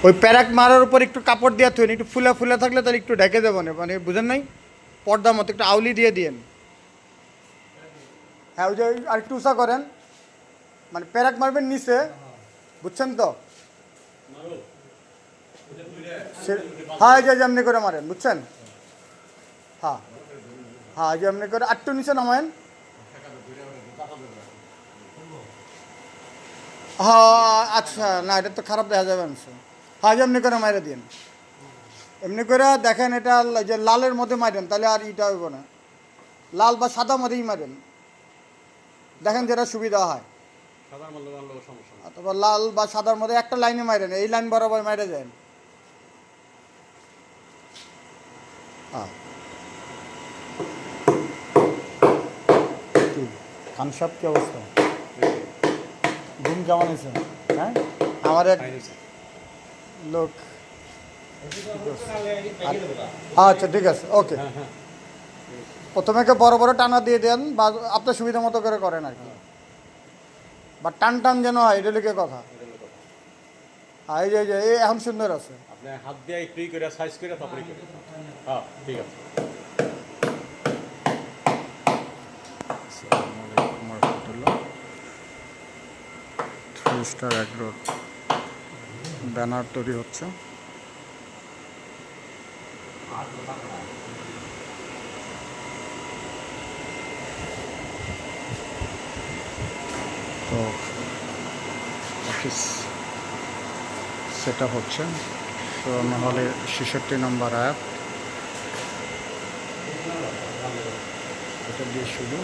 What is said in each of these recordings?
ওই প্যারাক মারার উপর একটু কাপড় দিয়ে থুন, একটু ফুলা ফুলা থাকলে তাহলে একটু ঢেকে দেবো না, মানে বুঝেন নাই, পর্দার মতো একটু আউলি দিয়ে দিয়েন। হ্যাঁ ওই যে আর একটু উঁচা করেন, মানে প্যারাক মারবেন নিচে, বুঝছেন তো? হ্যাঁ এই যে এমনি করে মারেন, বুঝছেন? হ্যাঁ হ্যাঁ এই যে এমনি করে আটটু নিচে নামায়েন। হ্যাঁ আচ্ছা, না এটা তো খারাপ দেখা যাবে অংশ। হ্যাঁ যে এমনি করে মাইরে দিন, এমনি করে দেখেন এটা যে লালের মধ্যে মারেন, তাহলে আর ইটা হইব না, লাল বা সাদা মধ্যেই মারেন, দেখেন যেটা সুবিধা হয়। অথবা লাল বা সাদার মধ্যে একটা লাইনে মারেন, এই লাইন বরাবর মাইরে যায়। হ্যাঁ খান সাহেব কি অবস্থা, ঘুম কেমন হয়েছে? হ্যাঁ আমার এক লোক, আচ্ছা ঠিক আছে ওকে। প্রথমে বড় বড় টানা দিয়ে দেন বা আপনার সুবিধা মতো করে করেন আর কি, বা টান টান যেন হয়, এটা লিখে কথা। হ্যাঁ এই যে এই এখন সুন্দর আছে, আপনি হাত দিয়ে একটু করে সাইজ করে তারপরে করে। হ্যাঁ ঠিক আছে। থ্রি স্টার এগ্রোর ব্যানার তৈরি হচ্ছে। তো অফিস সেট আপ হচ্ছে, তো নাহলে 66 নম্বর অ্যাপ, এটা দিয়ে শুরু,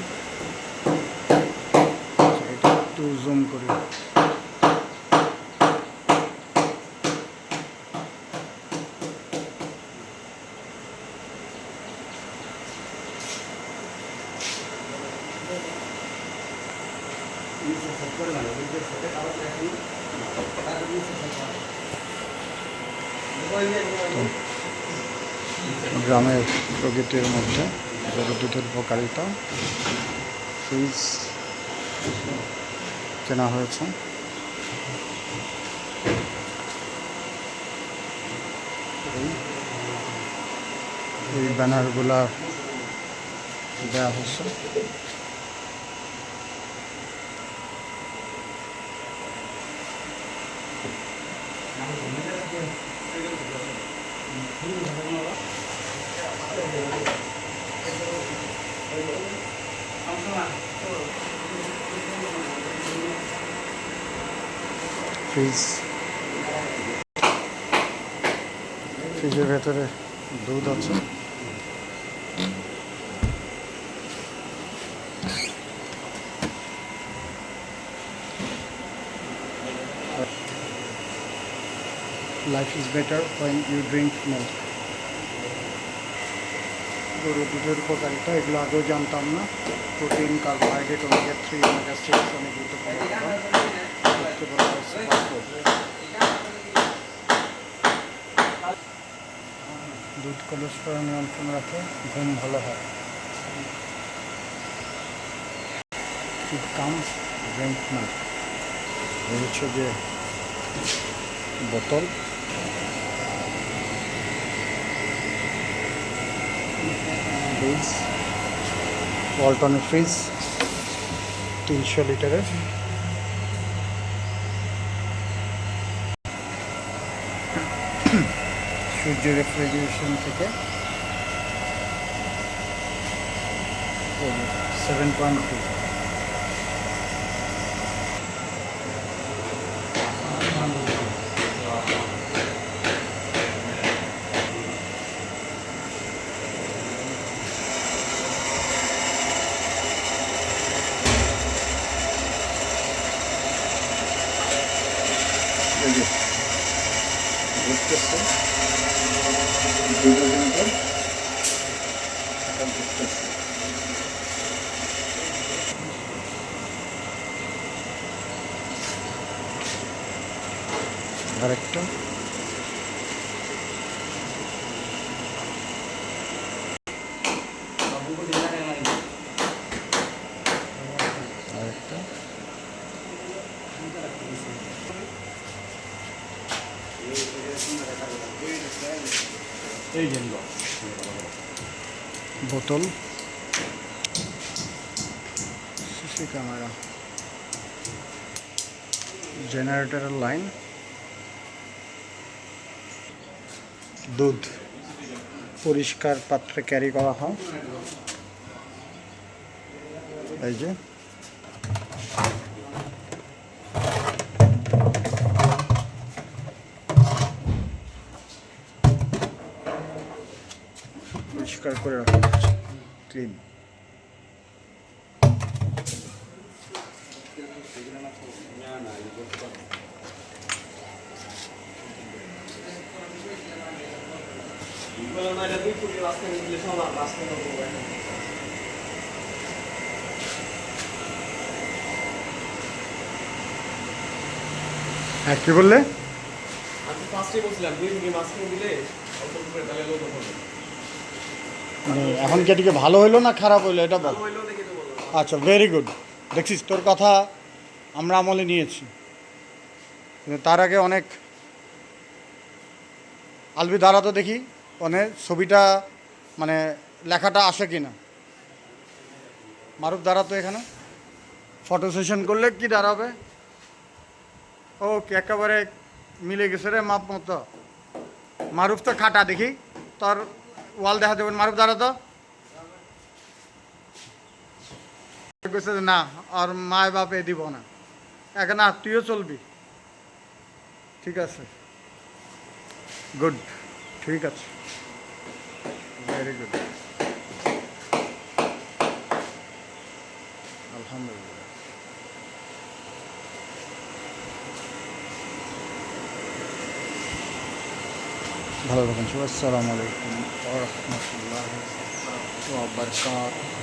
এটা একটু জুম করি। গ্রামের প্রকৃতির মধ্যে গরু দুধের উপকারিতা, ফ্রিজ কেনা হয়েছে। এই ব্যানারগুলা দেওয়া হচ্ছে। ফ্রিজের ভেতরে দুধ আছে। Life is better when you drink milk. গরুর দুধের উপকারিতা এগুলো আগেও জানতাম না। প্রোটিন, কার্বোহাইড্রেট, ওমেগা 3, ওমেগা 6 অনেক গুরুত্বপূর্ণ উপাদান। দুধ কোলেস্টেরল নিয়ন্ত্রণ রাখে, ঘুম ভালো হয়। কাম ড্রিঙ্ক মিল্ক, এই হচ্ছে যে বোতল। ফ্রিজ, ওয়ালটনের ফ্রিজ 300 লিটারের। সূর্য রেফ্রিজারেশন থেকে 7.2। আরেকটা আরেকটা এই যে নিল। বোতল, সিসি ক্যামেরা, জেনারেটরের লাইন, দুধ পরিষ্কার পাত্রে ক্যারি করা হয়। এই যে পরিষ্কার করে রাখা হচ্ছে, ক্লিন। হ্যাঁ, কি বললে? আমি ফার্স্টে বলছিলাম 2 থেকে মাঝখানে দিলে অল্প করে তাহলে লোক হবে। মানে এখন কি এটিকে ভালো হইলো না খারাপ হইলো এটা বল। ভালো হইলো দেখে তো বলবো। আচ্ছা, ভেরি গুড। দেখছিস, তোর কথা আমরা আমলে নিয়েছি, কিন্তু তার আগে অনেক আলবি দ্বারা তো দেখি অনেক ছবিটা মানে লেখাটা আসে কি না। মারুফ দ্বারা তো এখানে ফটো সেশন করলে কি দাঁড়াবে? ওকে, একেবারে মিলে গেছে রে মাপ মতো। মারুফ তো খাটা, দেখি তোর ওয়াল দেখা দেবেন। মারুফ দ্বারা তো কইছে যে না, আর মায় বাপে দিব না, এখন না তুইও চলবি। ঠিক আছে, গুড, ঠিক আছে, ভেরি গুড, আলহামদুলিল্লাহ। ভালো থাকুন সবাই। আসসালামু আলাইকুম ওয়া রাহমাতুল্লাহি ওয়া বারাকাতুহু।